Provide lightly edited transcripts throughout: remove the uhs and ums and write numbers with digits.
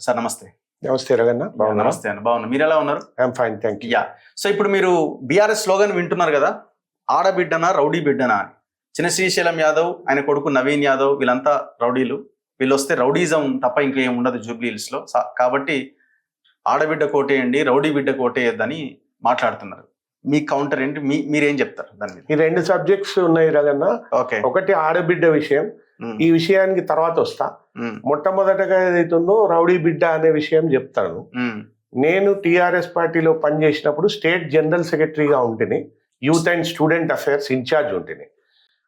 Sir నమస్తే. నమస్తే రగన్న. నమస్తే అన్న, బాగున్నా. మీరు ఎలా ఉన్నారు? I'm fine, thank you. So ఇప్పుడు మీరు బీఆర్ఎస్ స్లోగన్ వింటున్నారు కదా, ఆడబిడ్డనా రౌడీ బిడ్డనా అని. చిన్న శ్రీశైలం యాదవ్, ఆయన కొడుకు నవీన్ యాదవ్, వీళ్ళంతా రౌడీలు. వీళ్ళు వస్తే రౌడీజం తప్ప ఇంకేం ఉండదు జూబ్లీ హిల్స్ లో. కాబట్టి ఆడబిడ్డ కోటేయండి, రౌడీ బిడ్డ కోటేయద్దని మాట్లాడుతున్నారు. మీ కౌంటర్ ఏంటి? మీరేం చెప్తారు దాని మీద? ఈ రెండు సబ్జెక్ట్స్ ఉన్నాయి రగన్న. ఓకే, ఒకటి ఆడబిడ్డ విషయం, ఈ విషయానికి తర్వాత వస్తా. మొట్టమొదటగా ఏదైతుందో రౌడీ బిడ్డ అనే విషయం చెప్తాను. నేను టిఆర్ఎస్ పార్టీలో పనిచేసినప్పుడు స్టేట్ జనరల్ సెక్రటరీగా ఉంటేనే, youth and student affairs incharge ఉంటేనే.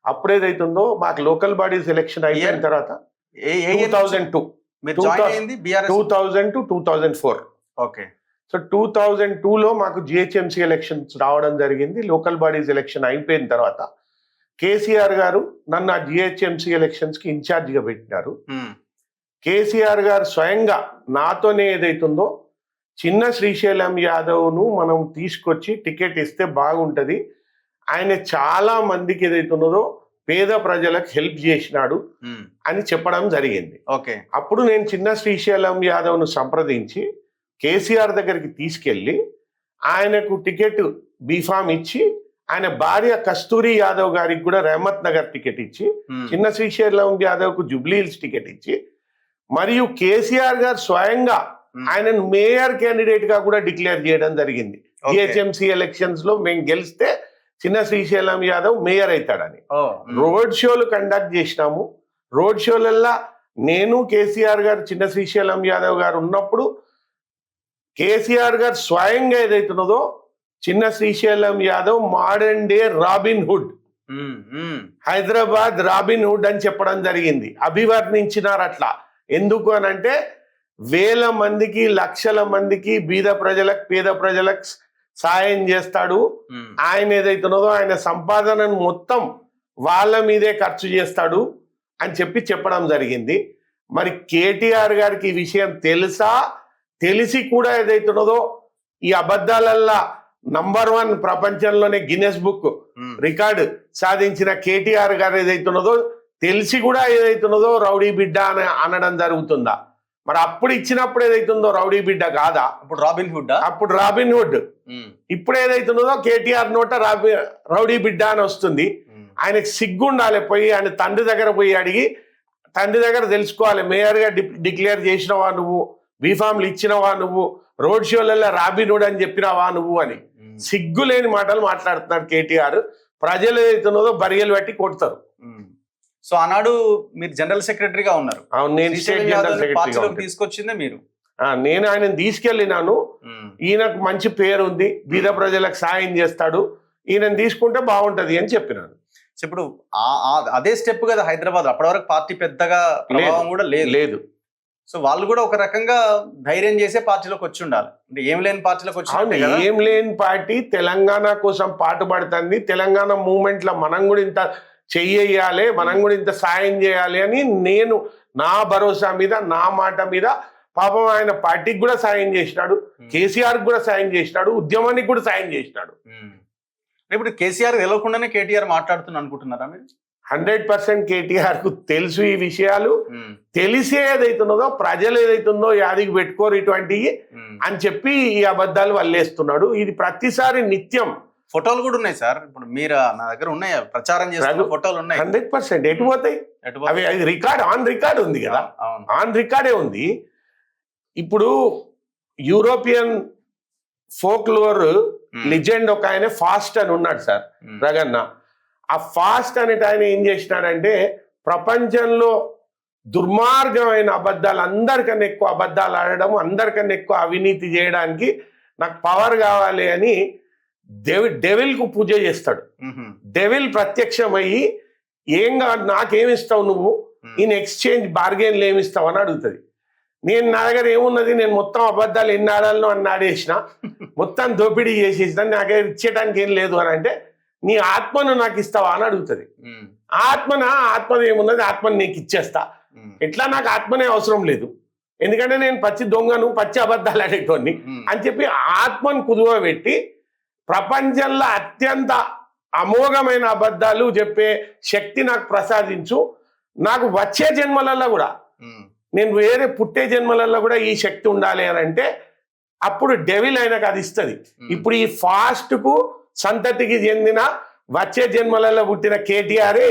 అప్పుడు ఏదైతుందో మాకు లోకల్ బాడీస్ ఎలక్షన్ అయిపోయిన తర్వాత 2002 to 2004. ఓకే. సో 2002లో మాకు జిహెచ్ఎంసీ ఎలక్షన్స్ రావడం జరిగింది. లోకల్ బాడీస్ ఎలక్షన్ అయిపోయిన తర్వాత కేసీఆర్ గారు నన్ను ఆ జిహెచ్ఎంసీ ఎలక్షన్స్ కి ఇన్ఛార్జిగా పెట్టినారు. కేసీఆర్ గారు స్వయంగా నాతోనే ఏదైతుందో చిన్న శ్రీశైలం యాదవ్ను మనం తీసుకొచ్చి టికెట్ ఇస్తే బాగుంటది, ఆయన చాలా మందికి ఏదైతున్నదో పేద ప్రజలకు హెల్ప్ చేసినాడు అని చెప్పడం జరిగింది. ఓకే. అప్పుడు నేను చిన్న శ్రీశైలం యాదవ్ను సంప్రదించి కేసీఆర్ దగ్గరికి తీసుకెళ్లి ఆయనకు టికెట్ బీఫామ్ ఇచ్చి, ఆయన భార్య కస్తూరి యాదవ్ గారికి కూడా రెహమత్ నగర్ టికెట్ ఇచ్చి, చిన్న శ్రీశైలం యాదవ్ కు జూబ్లీ హిల్స్ టికెట్ ఇచ్చి, మరియు కేసీఆర్ గారు స్వయంగా ఆయనను మేయర్ క్యాండిడేట్ గా కూడా డిక్లేర్ చేయడం జరిగింది. జిహెచ్ఎంసీ ఎలక్షన్స్ లో మేము గెలిస్తే చిన్న శ్రీశైలం యాదవ్ మేయర్ అవుతాడని రోడ్ షోలు కండక్ట్ చేసినాము. రోడ్ షోలల్లా నేను, కేసీఆర్ గారు, చిన్న శ్రీశైలం యాదవ్ గారు ఉన్నప్పుడు కేసీఆర్ గారు స్వయంగా ఏదైతున్నదో చిన్న Srisailam Yadav modern day robin hood, Hyderabad robin hood అని చెప్పడం జరిగింది. అభివర్ణించినారు అట్లా. ఎందుకు అనంటే వేల మందికి, లక్షల మందికి, బీద ప్రజలకు, పేద ప్రజలకు సాయం చేస్తాడు. ఆయన ఏదైతున్నదో ఆయన సంపాదనను మొత్తం వాళ్ళ మీదే ఖర్చు చేస్తాడు అని చెప్పడం జరిగింది. మరి కేటీఆర్ గారికి ఈ విషయం తెలుసా? తెలిసి కూడా ఏదైతున్నదో ఈ అబద్ధాలల్లా నంబర్ 1 ప్రపంచంలోనే గిన్నెస్ బుక్ రికార్డు సాధించిన కేటీఆర్ గారు ఏదైతున్నదో తెలిసి కూడా ఏదైతున్నదో రౌడీ బిడ్డ అని అనడం జరుగుతుందా? మరి అప్పుడు ఇచ్చినప్పుడు ఏదైతుందో రౌడీ బిడ్డ కాదా? అప్పుడు రాబిన్ హుడ్. అప్పుడు రాబిన్ హుడ్. ఇప్పుడు ఏదైతున్నదో కేటీఆర్ నోట రౌడీ బిడ్డ అని వస్తుంది. ఆయనకు సిగ్గు ఉండాలి. పోయి ఆయన తండ్రి దగ్గర పోయి అడిగి, తండ్రి దగ్గర తెలుసుకోవాలి, మేయర్ గా డిక్లేర్ చేసినవా నువ్వు, బీఫామ్లు ఇచ్చినవా నువ్వు, రోడ్ షోలలో రాబిన్ హుడ్ అని చెప్పినవా నువ్వు అని. సిగ్గు లేని మాటలు మాట్లాడుతున్నాడు కేటీఆర్. ప్రజలు ఏదైతున్నదో బరియలు పెట్టి కొడతారు. సో ఆనాడు మీరు జనరల్ సెక్రటరీగా ఉన్నారు. అవును, నేను స్టేట్ జనరల్ సెక్రటరీగా తీసుకొచ్చిందే మీరు. నేను ఆయనను తీసుకెళ్ళినాను. ఈయనకు మంచి పేరు ఉంది, బీద ప్రజలకు సాయం చేస్తాడు, ఈయనను తీసుకుంటే బాగుంటది అని చెప్పినాను. ఇప్పుడు అదే స్టెప్ కదా హైదరాబాద్. అప్పటి వరకు పార్టీ పెద్దగా ప్రభావం కూడా లేదు. సో వాళ్ళు కూడా ఒక రకంగా ధైర్యం చేసే పార్టీలోకి వచ్చి ఉండాలి. అంటే ఏం లేని పార్టీలోకి వచ్చి, ఏం లేని పార్టీ తెలంగాణ కోసం పాటుపడుతుంది. తెలంగాణ మూవ్మెంట్ లో మనం కూడా ఇంత చెయ్యాలి, మనం కూడా ఇంత సాయం చేయాలి అని నేను నా భరోసా మీద, నా మాట మీద, పాపం ఆయన పార్టీకి కూడా సాయం చేసినాడు, కేసీఆర్ కూడా సాయం చేసినాడు, ఉద్యమానికి కూడా సాయం చేసినాడు. ఇప్పుడు కేసీఆర్ తెలియకుండానే కేటీఆర్ మాట్లాడుతున్నా అనుకుంటున్నారా మీరు? 100% కేటీఆర్ కు తెలుసు ఈ విషయాలు. తెలిసే ఏదైతున్నదో ప్రజలు ఏదైతుందో యాదికి పెట్టుకోరు ఇటువంటివి అని చెప్పి ఈ అబద్ధాలు వల్లేస్తున్నాడు. ఇది ప్రతిసారి నిత్యం. ఫోటోలు కూడా ఉన్నాయి సార్. ఇప్పుడు మీరు నా దగ్గర ఉన్నాయా? ప్రచారం చేస్తున్న ఫోటోలు ఉన్నాయి. 100% ఎటు పోతాయి అవి? అది రికార్డ్, ఆన్ రికార్డ్ ఉంది కదా, ఆన్ రికార్డే ఉంది. ఇప్పుడు యూరోపియన్ ఫోక్లోర్ లిజెండ్ ఒక ఆయన ఫాస్ట్ అని ఉన్నాడు సార్ రగన్న. ఆ ఫాస్ట్ అనేట ఆయన ఏం చేసినాడంటే ప్రపంచంలో దుర్మార్గమైన అబద్ధాలు, అందరికన్నా ఎక్కువ అబద్ధాలు ఆడడం, అందరికన్నా ఎక్కువ అవినీతి చేయడానికి నాకు పవర్ కావాలి అని డెవిల్ కు పూజ చేస్తాడు. డెవిల్ ప్రత్యక్షమయ్యి ఏం కాదు, నాకేమిస్తావు నువ్వు, ఇన్ ఎక్స్చేంజ్ బార్గెన్లు ఏమిస్తావు అని అడుగుతుంది. నేను నా దగ్గర ఏమున్నది, నేను మొత్తం అబద్ధాలు ఎన్ని ఆడాలను అని ఆడేసిన, మొత్తం దోపిడీ చేసేసిన, నా దగ్గర ఇచ్చేయడానికి ఏం లేదు అని అంటే, నీ ఆత్మను నాకు ఇస్తావా అని అడుగుతుంది. ఆత్మది ఏమున్నది, ఆత్మని నీకు ఇచ్చేస్తా. ఎట్లా? నాకు ఆత్మనే అవసరం లేదు, ఎందుకంటే నేను పచ్చి దొంగను, పచ్చి అబద్ధాలు ఆడేటోని అని చెప్పి ఆత్మను కుదువ పెట్టి ప్రపంచంలో అత్యంత అమోఘమైన అబద్ధాలు చెప్పే శక్తి నాకు ప్రసాదించు, నాకు వచ్చే జన్మలలో కూడా నేను వేరే పుట్టే జన్మలలో కూడా ఈ శక్తి ఉండాలి అని అంటే అప్పుడు డెవిల్ ఆయనకు అది ఇస్తుంది. ఇప్పుడు ఈ ఫాస్ట్ కు సంతతికి చెందిన వచ్చే జన్మలలో పుట్టిన కేటీఆర్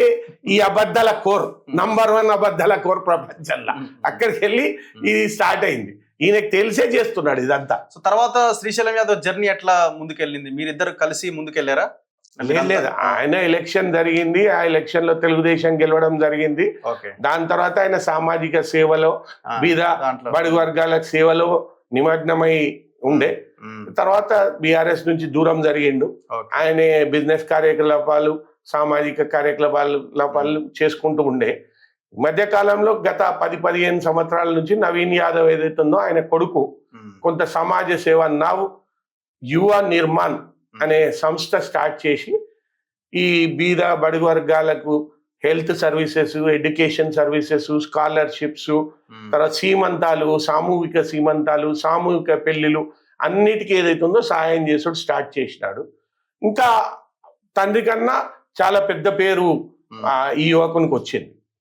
ఈ అబద్ధాల కోర్, నంబర్ 1 అబద్ధాల కోర్ ప్రపంచంలో. అక్కడికి వెళ్ళి ఇది స్టార్ట్ అయింది. ఈయనకు తెలిసే చేస్తున్నాడు ఇదంతా. సో తర్వాత శ్రీశైలం యాదవ్ జర్నీ ఎట్లా ముందుకెళ్ళింది? మీరిద్దరు కలిసి ముందుకెళ్లారా? లేదు, ఆయన ఎలక్షన్ జరిగింది, ఆ ఎలక్షన్ లో తెలుగుదేశం గెలవడం జరిగింది. దాని తర్వాత ఆయన సామాజిక సేవలో బీద బడుగు వర్గాల సేవలో నిమగ్నమై ఉండే. తర్వాత బీఆర్ఎస్ నుంచి దూరం జరిగిండు. ఆయన బిజినెస్ కార్యకలాపాలు, సామాజిక కార్యకలాపాలు చేసుకుంటూ ఉండే. మధ్యకాలంలో గత 10-15 సంవత్సరాల నుంచి నవీన్ యాదవ్ ఏదైతుందో ఆయన కొడుకు కొంత సమాజ సేవ నవ్ యువ నిర్మాణ్ అనే సంస్థ స్టార్ట్ చేసి ఈ బీద బడుగు వర్గాలకు health services, education services, scholarships, తర్వాత సీమంతాలు, సామూహిక సీమంతాలు, సామూహిక పెళ్లిలు అన్నిటికీ ఏదైతుందో సహాయం చేసుడు స్టార్ట్ చేసినాడు. ఇంకా తండ్రి కన్నా చాలా పెద్ద పేరు ఈ యువకునికి వచ్చింది.